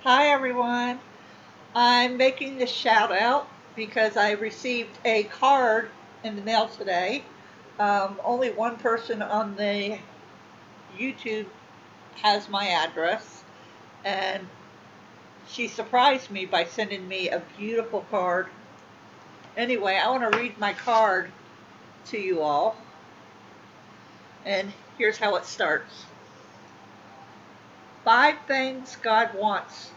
Hi everyone. I'm making this shout out because I received a card in the mail today. Only one person on the YouTube has my address, and she surprised me by sending me a beautiful card. Anyway, I want to read my card to you all, and here's how it starts. 5 things God wants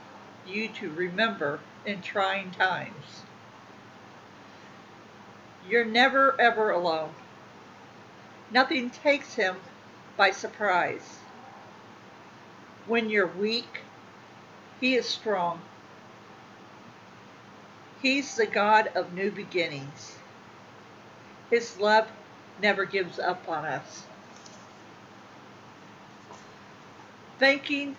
you to remember in trying times. You're never ever alone. Nothing takes him by surprise. When you're weak, he is strong. He's the God of new beginnings. His love never gives up on us. Thanking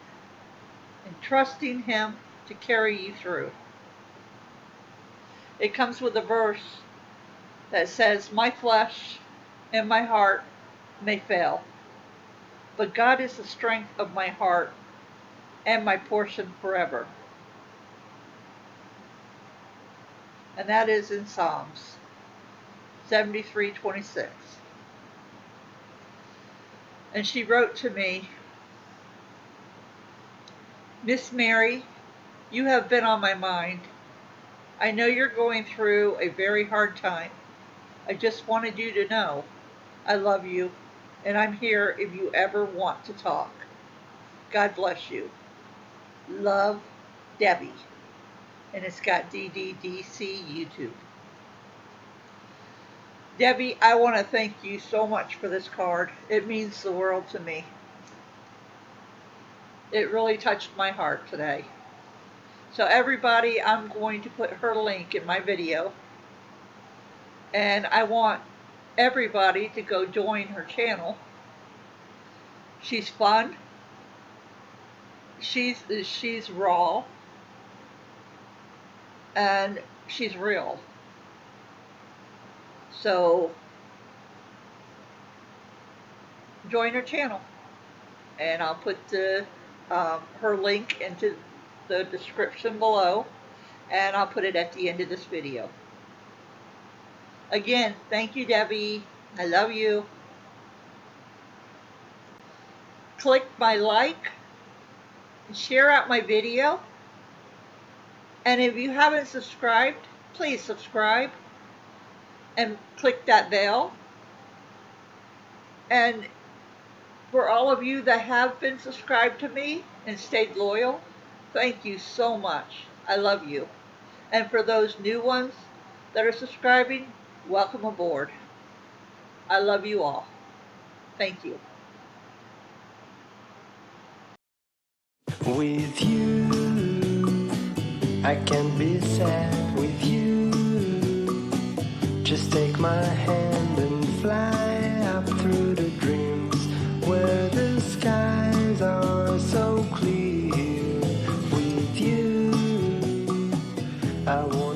and trusting him to carry you through. It comes with a verse that says, "My flesh and my heart may fail, but God is the strength of my heart and my portion forever." And that is in Psalms 73:26. And she wrote to me, "Miss Mary, you have been on my mind. I know you're going through a very hard time. I just wanted you to know I love you, and I'm here if you ever want to talk. God bless you. Love, Debbie." And it's got DDDC YouTube. Debbie, I want to thank you so much for this card. It means the world to me. It really touched my heart today. So everybody, I'm going to put her link in my video. And I want everybody to go join her channel. She's fun. She's raw. And she's real. So join her channel. And I'll put her link into the description below. And I'll put it at the end of this video. Again, thank you, Debbie. I love you. Click my like and share out my video. And if you haven't subscribed, please subscribe and click that bell. And for all of you that have been subscribed to me and stayed loyal, thank you so much. I love you. And for those new ones that are subscribing, welcome aboard. I love you all. Thank you. With you, I can be sad with you. Just take my hand and fly up through the dreams where the skies are so clear. With you, I want